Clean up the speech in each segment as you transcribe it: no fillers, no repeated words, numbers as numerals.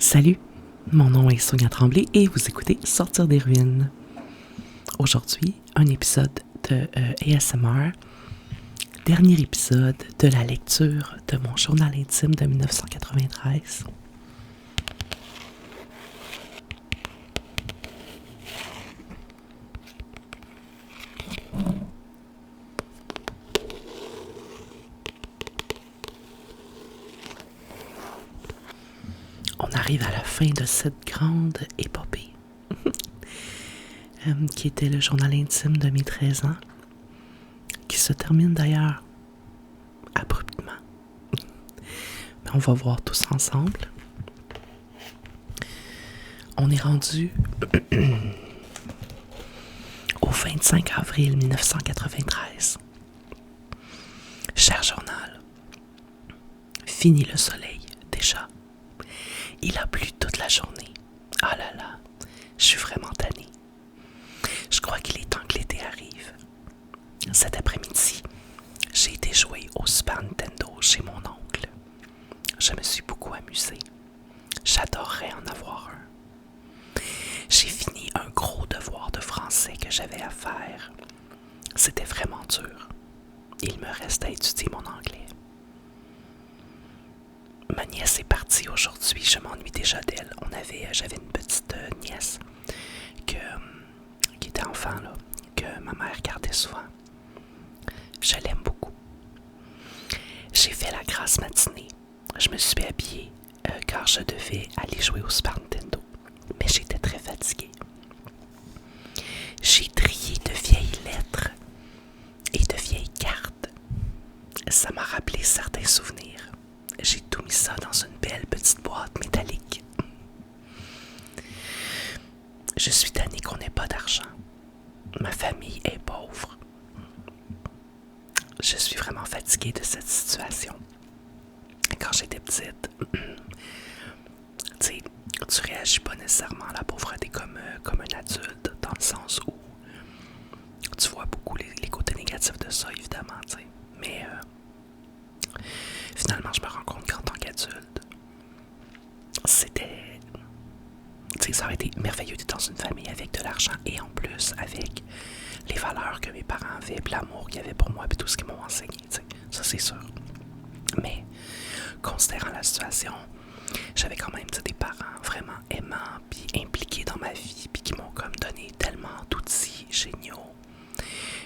Salut, mon nom est Sonia Tremblay et vous écoutez Sortir des ruines. Aujourd'hui, un épisode de ASMR, dernier épisode de la lecture de mon journal intime de 1993. On arrive à la fin de cette grande épopée, qui était le journal intime de mes 13 ans, qui se termine d'ailleurs abruptement. Mais on va voir tous ensemble. On est rendu au 25 avril 1993. Cher journal, fini le soleil, déjà. Il a plu toute la journée. Ah là là, je suis vraiment tannée. Je crois qu'il est temps que l'été arrive. Cet après-midi, j'ai été jouer au Super Nintendo chez mon oncle. Je me suis beaucoup amusée. J'adorerais en avoir un. J'ai fini un gros devoir de français que j'avais à faire. C'était vraiment dur. Il me reste à étudier mon anglais. Ma nièce est partie aujourd'hui, je m'ennuie déjà d'elle. J'avais une petite nièce qui était enfant, là, que ma mère gardait souvent. Je l'aime beaucoup. J'ai fait la grasse matinée. Je me suis habillée car je devais aller jouer au Super Nintendo. Mais j'étais très fatiguée. J'ai trié de vieilles lettres et de vieilles cartes. Ça m'a rappelé certains souvenirs. J'ai tout mis ça dans une belle petite boîte métallique. Je suis tannée qu'on n'ait pas d'argent. Ma famille est pauvre. Je suis vraiment fatiguée de cette situation. Quand j'étais petite, tu réagis pas nécessairement à la pauvreté comme un adulte, dans le sens où tu vois beaucoup les côtés négatifs de ça, évidemment, t'sais. Mais finalement, je me rends compte qu'en tant qu'adulte, ça aurait été merveilleux d'être dans une famille avec de l'argent et en plus avec les valeurs que mes parents avaient, puis l'amour qu'ils avaient pour moi, puis tout ce qu'ils m'ont enseigné, t'sais. Ça c'est sûr. Mais, considérant la situation, j'avais quand même des parents vraiment aimants, puis impliqués dans ma vie, puis qui m'ont comme donné tellement d'outils géniaux,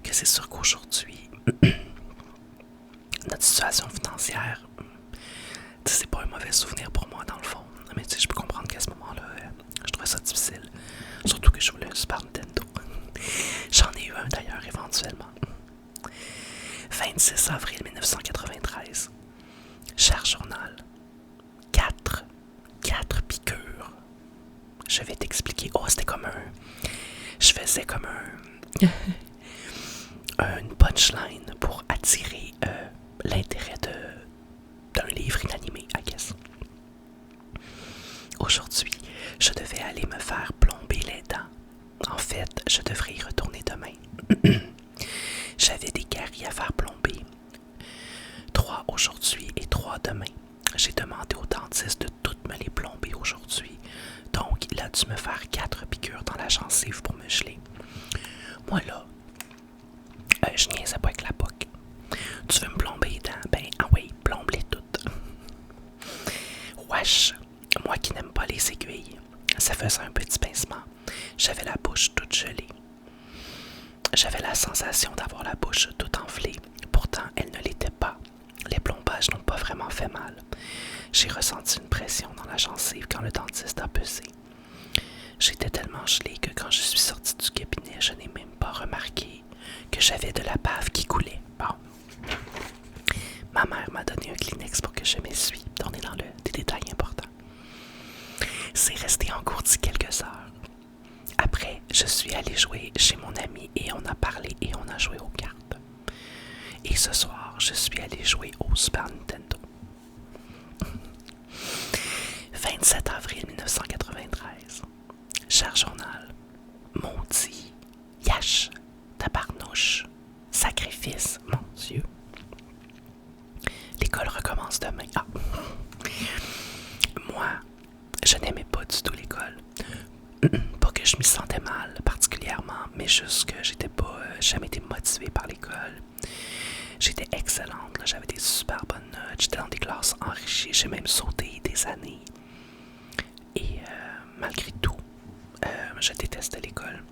que c'est sûr qu'aujourd'hui, notre situation financière, c'est pas un mauvais souvenir pour moi dans le fond. Mais je peux comprendre qu'à ce moment-là, je trouvais ça difficile. Surtout que je voulais un Super Nintendo. J'en ai eu un d'ailleurs éventuellement. 26 avril 1993. Cher journal. 4 piqûres. Je vais t'expliquer. Oh, c'était comme je faisais comme une punchline pour attirer l'intérêt d'un livre inanimé, I guess. Aujourd'hui, je devais aller me faire plomber les dents. En fait, je devrais y retourner demain. J'avais des caries à faire plomber. 3 aujourd'hui et 3 demain. J'ai demandé au dentiste de toutes me les plomber aujourd'hui. Donc, il a dû me faire 4 piqûres dans la gencive pour me geler. Moi là, je niaisais pas avec la poque. Tu veux me plomber les dents? Ben, ah oui, plombe-les toutes. Wesh, moi qui n'aime pas les aiguilles, ça faisait un petit pincement. J'avais la bouche toute gelée. J'avais la sensation d'avoir la bouche toute enflée. Pourtant, elle ne l'était pas. Les plombages n'ont pas vraiment fait mal. J'ai ressenti une pression dans la gencive quand le dentiste a pesé. J'étais tellement gelée que quand je suis sortie du cabinet, je n'ai même pas remarqué que j'avais de la bave qui coulait. Bon. Ma mère m'a donné un Kleenex pour que je m'essuie. On est dans des détails importants. C'est resté engourdi quelques heures. Après, je suis allée jouer chez mon ami et on a parlé et on a joué aux cartes. Et ce soir, je suis allée jouer au Super Nintendo. 27 avril 1993. Cher journal, maudit, yash, tabarnouche, sacrifice, mon Dieu. L'école recommence demain. Ah. Moi, je n'ai Pas que je m'y sentais mal particulièrement, mais juste que j'étais pas jamais été motivée par l'école. J'étais excellente, là, j'avais des super bonnes notes, j'étais dans des classes enrichies, j'ai même sauté des années. Et malgré tout, je détestais l'école.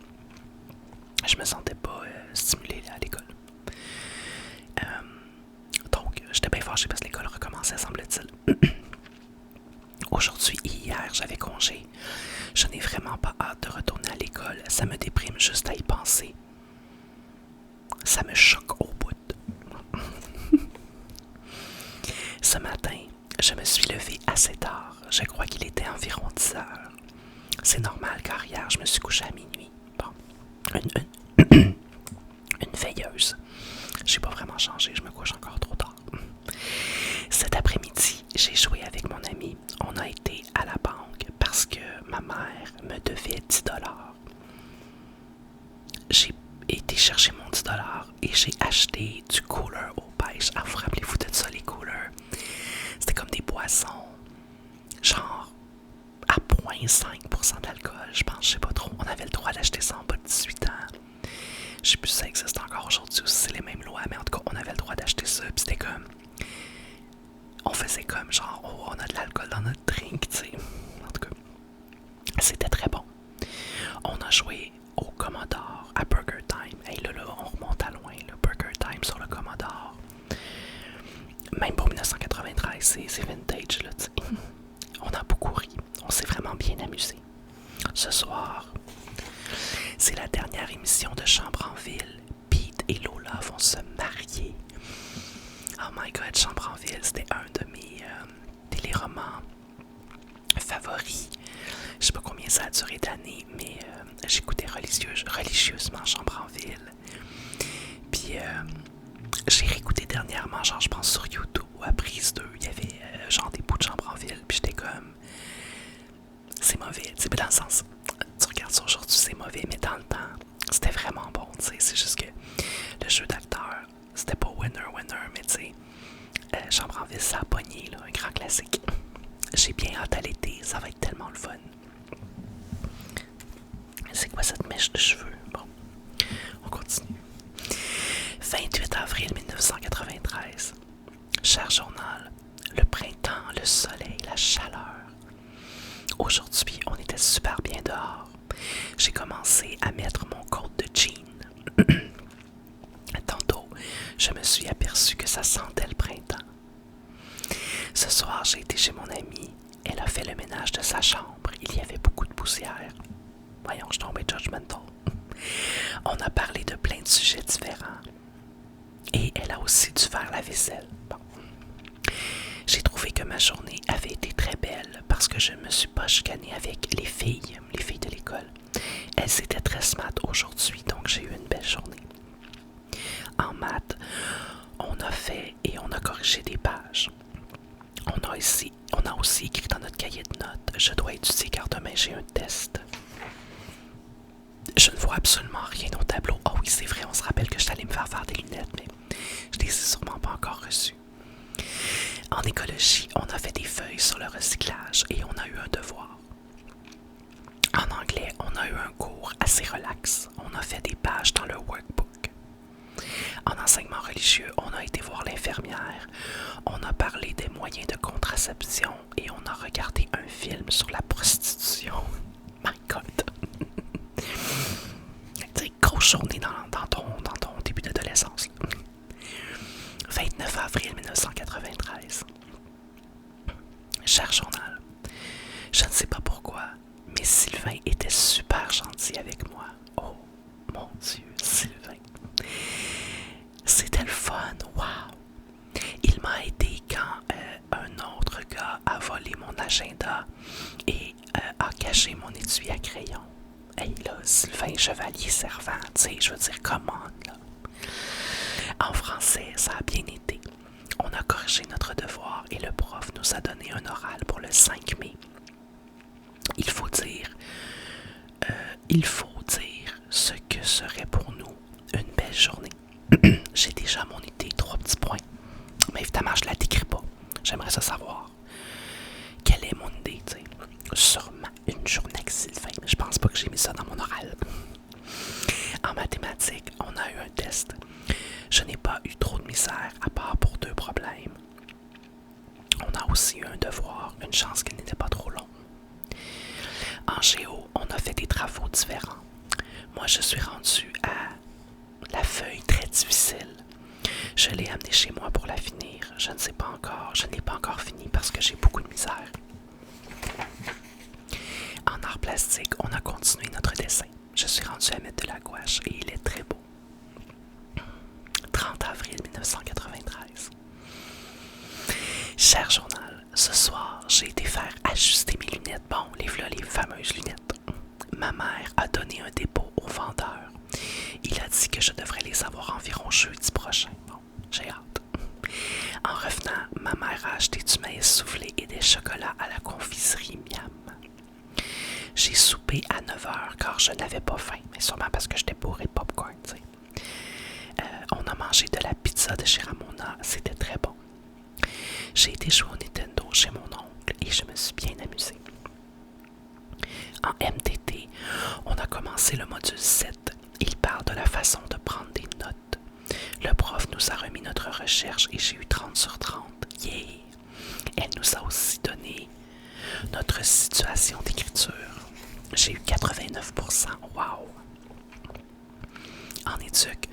Je me sentais pas stimulée à l'école. Donc, j'étais bien fâchée parce que l'école recommençait, semble-t-il. Aujourd'hui et hier, j'avais congé. Je n'ai vraiment pas hâte de retourner à l'école. Ça me déprime juste à y penser. Ça me choque au bout. Ce matin, je me suis levée assez tard. Je crois qu'il était environ 10 heures. C'est normal car hier, je me suis couchée à minuit. Bon, une veilleuse. J'ai pas vraiment changé, je me couche encore trop tard. Cet après-midi, j'ai joué avec mon ami. On a été à la banque parce que ma mère me devait 10 $. J'ai été chercher mon 10 $ et j'ai acheté du cooler aux pêches. Ah, vous rappelez-vous de ça, les coolers? C'était comme des boissons, genre à 0,5% d'alcool, je pense, je sais pas trop. On avait le droit d'acheter ça en bas de 18 ans. Je sais plus si ça existe encore aujourd'hui ou si c'est les mêmes lois, mais en tout cas, on avait le droit d'acheter ça. Puis c'était comme... On faisait comme genre, oh, on a de l'alcool dans notre drink, tu sais. En tout cas, c'était très bon. On a joué au Commodore, à Burger Time. Hey, là, on remonte à loin, là. Burger Time sur le Commodore. Même pour 1993, c'est vintage, là, tu sais. On a beaucoup ri. On s'est vraiment bien amusé. Ce soir, c'est la dernière émission de Chambre en Ville. Pete et Lola vont se marier. Oh my god, Chambre en Ville, c'était un de mes téléromans favoris. Je sais pas combien ça a duré d'années, mais j'écoutais religieusement Chambre en Ville. Puis j'ai réécouté dernièrement, genre je pense sur YouTube ou à Prise 2, il y avait genre des bouts de Chambre en Ville, puis j'étais comme... C'est mauvais, tu sais, dans le sens, tu regardes ça aujourd'hui, c'est mauvais, mais dans le temps, c'était vraiment bon, tu sais, c'est juste que le jeu d'acteur, c'était pas winner, mais tu sais, Chambre en Ville, ça a pogné, là, un grand classique. J'ai bien hâte à l'été, ça va être tellement le fun. C'est quoi cette mèche de cheveux? Bon, on continue. 28 avril 1993. Cher journal, le printemps, le soleil, la chaleur. Aujourd'hui, on était super bien dehors. J'ai commencé à mettre mon coat de jean. Tantôt, je me suis aperçu que ça sentait le printemps. Ce soir, j'ai été chez mon amie. Elle a fait le ménage de sa chambre. Il y avait beaucoup de poussière. Voyons, je tombais judgmental. On a parlé de plein de sujets différents. Et elle a aussi dû faire la vaisselle. Bon. J'ai trouvé que ma journée avait été très belle parce que je ne me suis pas chicanée avec les filles de l'école. Elles étaient très smart aujourd'hui, donc j'ai eu une belle journée. En maths, on a fait et on a corrigé des pages. On a aussi écrit dans notre cahier de notes. Je dois étudier car demain j'ai un test. Je ne vois absolument rien au tableau. Oh oui, c'est vrai, on se rappelle que je suis allée me faire des lunettes, mais je les ai sûrement pas encore reçues. En écologie, on a fait des feuilles sur le recyclage et on a eu un devoir. En anglais, on a eu un cours assez relax. On a fait des pages dans le workbook. En enseignement religieux, on a été voir l'infirmière. On a parlé des moyens de contraception et on a regardé un film sur la prostitution. My God! C'est une grosse journée dans ton début d'adolescence. 29 avril 1993. Cher journal, je ne sais pas pourquoi, mais Sylvain était super gentil avec moi. Oh, mon Dieu, Sylvain. C'était le fun, wow. Il m'a aidé quand un autre gars a volé mon agenda et a caché mon étui à crayon. Hey là, Sylvain Chevalier Servant, tu sais, je veux dire, come on, là. En français, ça a bien été. On a corrigé notre devoir et le prof nous a donné un oral pour le 5 mai. Il faut dire ce que serait pour nous une belle journée. J'ai déjà mon idée, 3 petits points. Mais évidemment, je la décris pas. J'aimerais ça savoir. Quelle est mon idée, tu sais? Sûrement une journée avec Sylvain. Mais je pense pas En géo, on a fait des travaux différents. Moi, je suis rendu à la feuille très difficile. Je l'ai amenée chez moi pour la finir. Je ne sais pas encore. Je ne l'ai pas encore fini parce que j'ai beaucoup de misère. En art plastique, on a continué notre dessin. Je suis rendu à mettre de la gouache et il est très beau. 30 avril 1993. Cher journal, ce soir, j'ai été faire ajuster mes lunettes. Bon, les fameuses lunettes. Ma mère a donné un dépôt au vendeur. Il a dit que je devrais les avoir environ jeudi prochain. Bon, j'ai hâte. En revenant, ma mère a acheté du maïs soufflé et des chocolats à la confiserie Miam. J'ai soupé à 9h car je n'avais pas faim, mais sûrement parce que j'étais bourré de popcorn, tu sais. On a mangé de la pizza de chez Ramona, c'était très bon. J'ai été jouer au Nintendo chez mon oncle et je me suis bien amusée. En MTT, on a commencé le module 7. Il parle de la façon de prendre des notes. Le prof nous a remis notre recherche et j'ai eu 30 sur 30. Yeah! Elle nous a aussi donné notre situation d'écriture. J'ai eu 89%. Wow! En éduc,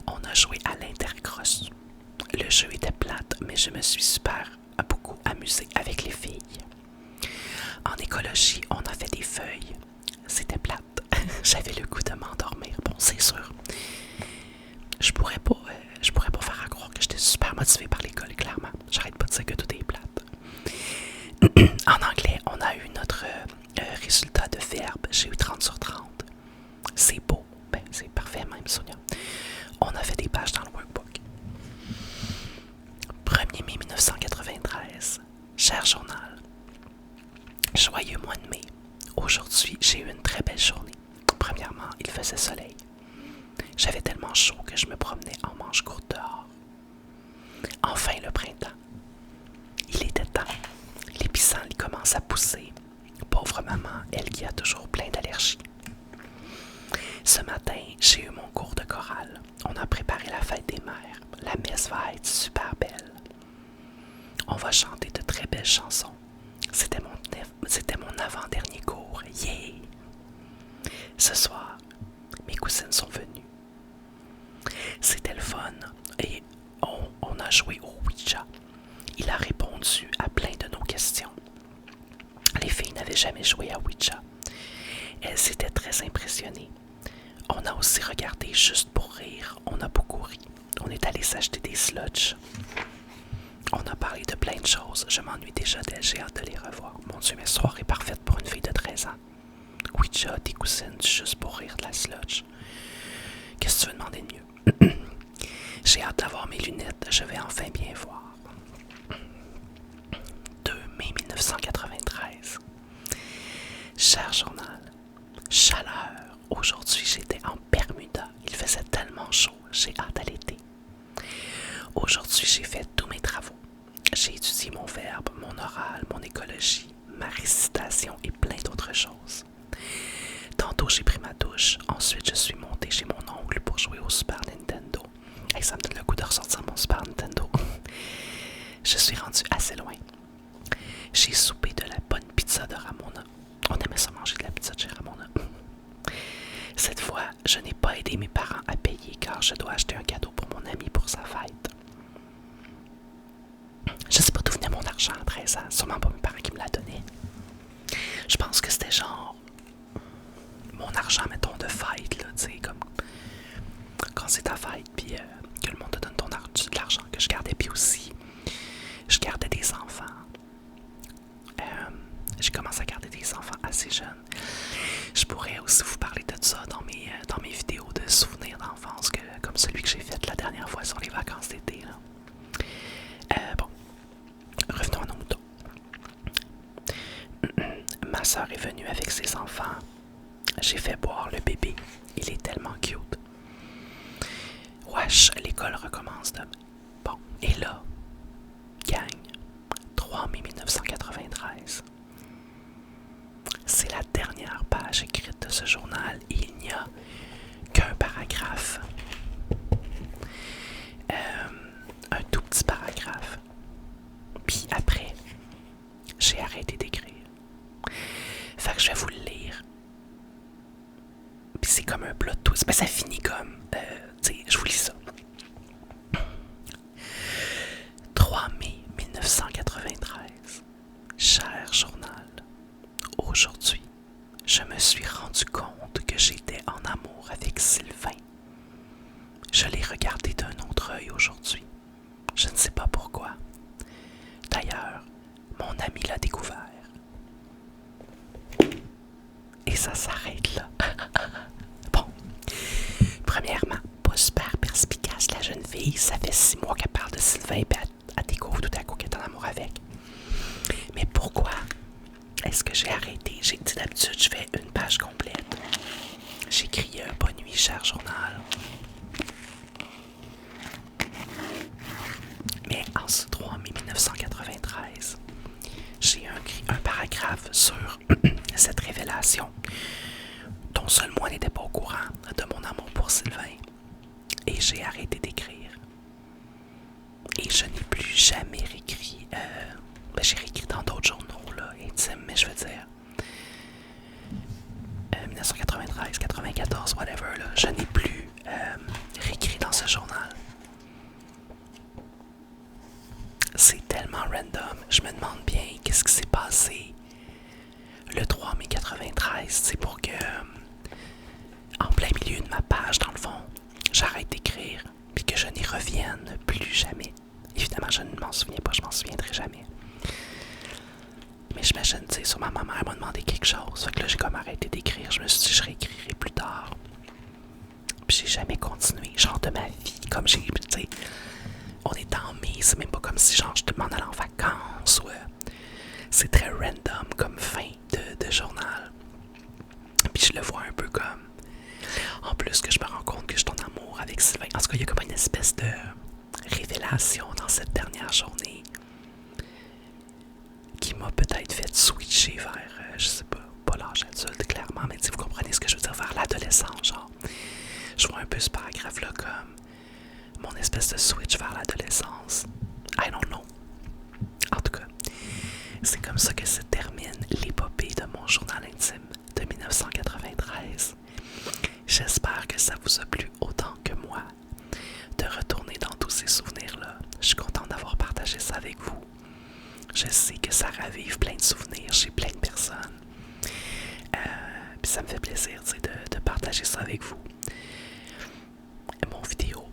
on a joué à l'Intercross. Le jeu était plate, mais je me suis beaucoup amusée avec les filles. En écologie, on a fait des feuilles. C'était plate. J'avais le goût de m'endormir. Bon, c'est sûr. Je pourrais pas faire à croire que j'étais super motivée par l'école, clairement. J'arrête pas de dire que tout est plate. En anglais, on a eu notre résultat de verbe. J'ai eu 30 sur 30. C'est beau. Ben, c'est parfait même, Sonia. On a fait des pages dans le workbook. 1er mai 1993. Cher journal. Joyeux mois de mai. Aujourd'hui, j'ai eu une très belle journée. Premièrement, il faisait soleil. J'avais tellement chaud que je me promenais en manche courte dehors. Enfin, le printemps. Il était temps. Les pissenlits commencent à pousser. Pauvre maman, elle qui a toujours plein d'allergies. Ce matin, j'ai eu mon cours de chorale. On a préparé la fête des mères. La messe va être super belle. On va chanter de très belles chansons. C'était mon avant-dernier cours. Yeah! Ce soir, mes cousines sont venues. C'était le fun et on a joué au Ouija. Il a répondu à plein de nos questions. Les filles n'avaient jamais joué à Ouija. Elles étaient très impressionnées. On a aussi regardé juste pour rire. On a beaucoup ri. On est allé s'acheter des sludge. On a parlé de plein de choses. Je m'ennuie déjà d'elle. J'ai hâte de les revoir. Mon Dieu, mes soirées parfaites pour une fille de 13 ans. Ouija, des cousines, juste pour rire, de la sludge. Qu'est-ce que tu veux demander de mieux? J'ai hâte d'avoir mes lunettes. Je vais enfin bien voir. 2 mai 1993. Cher journal. Chaleur. Aujourd'hui, j'étais en Bermuda. Il faisait tellement chaud. J'ai hâte à l'été. Aujourd'hui, j'ai fait tous mes travaux. J'ai étudié mon verbe, mon oral, mon écologie, ma récitation et plein d'autres choses. Tantôt, j'ai pris ma douche. Ensuite, je suis montée chez mon oncle pour jouer au Super Nintendo. Hey, ça me donne le goût de ressortir mon Super Nintendo. Je suis rendue assez loin. J'ai soupé de la bonne pizza de Ramona. On aimait ça manger de la pizza de chez Ramona. Cette fois, je n'ai pas aidé mes parents à payer car je dois acheter un cadeau pour mon ami pour sa fête. Je sais pas d'où venait mon argent à 13 ans. Sûrement pas mes parents qui me l'a donné. Je pense que c'était genre mon argent, mettons, de fête, là, tu sais, comme quand c'est ta fête, puis que le monde te donne de l'argent que je gardais, puis aussi, je gardais des enfants. J'ai commencé à garder des enfants assez jeunes. Je pourrais aussi vous parler de ça dans mes vidéos de souvenirs d'enfance, comme celui que j'ai fait la dernière fois sur les vacances d'été, là. Bon, revenons à nos moutons. Ma soeur est venue avec ses enfants. J'ai fait boire le bébé. Il est tellement cute. Wesh, l'école recommence demain. Bon, et là, gang, 3 mai 1993. C'est la dernière page écrite de ce journal et il n'y a qu'un paragraphe. Un tout petit paragraphe. Puis après, j'ai arrêté d'écrire. Fait que je vais vous le lire. comme un plot twist. Ben, ça finit comme... tu sais, je vous lis ça. 3 mai 1993. Cher journal, aujourd'hui, je me suis rendu compte que j'étais en amour avec Sylvain. Je l'ai regardé d'un autre œil aujourd'hui. Je ne sais pas pourquoi. D'ailleurs, mon ami l'a découvert. Et ça s'arrête là. Bon. Premièrement, pas super perspicace la jeune fille. Ça fait 6 mois qu'elle parle de Sylvain et elle découvre tout à coup qu'elle est en amour avec. Mais pourquoi est-ce que j'ai arrêté? J'ai dit d'habitude, je fais une page complète. J'écris bonne nuit, cher journal. Mais en ce 3 mai 1993, j'ai un paragraphe sur cette révélation dont seul moi n'était pas au courant de mon amour pour Sylvain. Et j'ai arrêté d'écrire. Et je n'ai plus jamais réécrit. J'ai réécrit dans d'autres journaux là, intimes, mais je veux dire 1993, 94, whatever, là, je n'ai plus réécrit dans ce journal. C'est tellement random. Je me demande bien qu'est-ce qui s'est passé le 3 mai 93. C'est pour que, en plein milieu de ma page, dans le fond, j'arrête d'écrire puis que je n'y revienne plus jamais. Évidemment, je ne m'en souviens pas, je m'en souviendrai jamais. Mais j'imagine, tu sais, sûrement ma mère m'a demandé quelque chose. Fait que là, j'ai comme arrêté d'écrire. Je me suis dit, je réécrirai plus tard. Puis j'ai jamais continué. Genre de ma vie, comme j'ai, tu sais, on est en mai, c'est même pas comme si genre je m'en allais en vacances. Ouais. C'est très random comme fin de journal. Puis je le vois un peu comme... En plus que je me rends compte que je suis en amour avec Sylvain. En tout cas, il y a comme une espèce de révélation dans cette dernière journée qui m'a peut-être fait switcher vers, je sais pas l'âge adulte clairement, mais vous comprenez ce que je veux dire, vers l'adolescence, genre. Je vois un peu ce paragraphe-là comme mon espèce de switch vers l'adolescence. I don't know. En tout cas, c'est comme ça que se termine l'épopée de mon journal intime de 1993. J'espère que ça vous a plu autant que moi de retourner dans tous ces souvenirs-là. Je suis contente d'avoir partagé ça avec vous. Je sais que ça ravive plein de souvenirs chez plein de personnes. Puis ça me fait plaisir de partager ça avec vous. Mon vidéo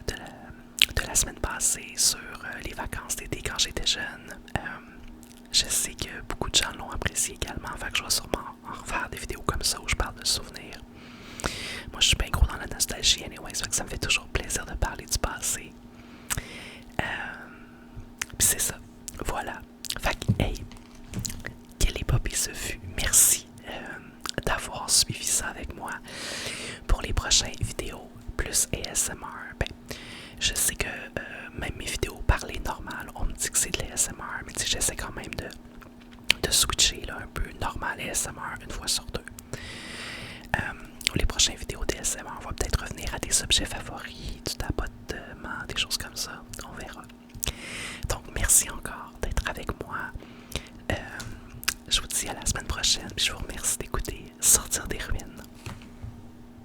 de la semaine passée sur les vacances d'été quand j'étais jeune, je sais que beaucoup de gens l'ont apprécié également. Fait que je vais sûrement en refaire des vidéos comme ça où je parle de souvenirs. Moi, je suis bien gros dans la nostalgie, anyway, fait que ça me fait toujours plaisir de parler du passé. Puis c'est ça. Voilà. Fait que, hey, quelle épopée ce fut. Merci d'avoir suivi ça avec moi. Pour les prochaines vidéos plus ASMR, ben, je sais que même mes vidéos parlées normales, on me dit que c'est de l'ASMR, mais j'essaie quand même de switcher là, un peu normal ASMR une fois sur deux. Les prochaines vidéos d'ASMR, on va peut-être revenir à des objets favoris, du tapotement, des choses comme ça. On verra. Donc, merci encore d'être avec moi. Je vous dis à la semaine prochaine, puis je vous remercie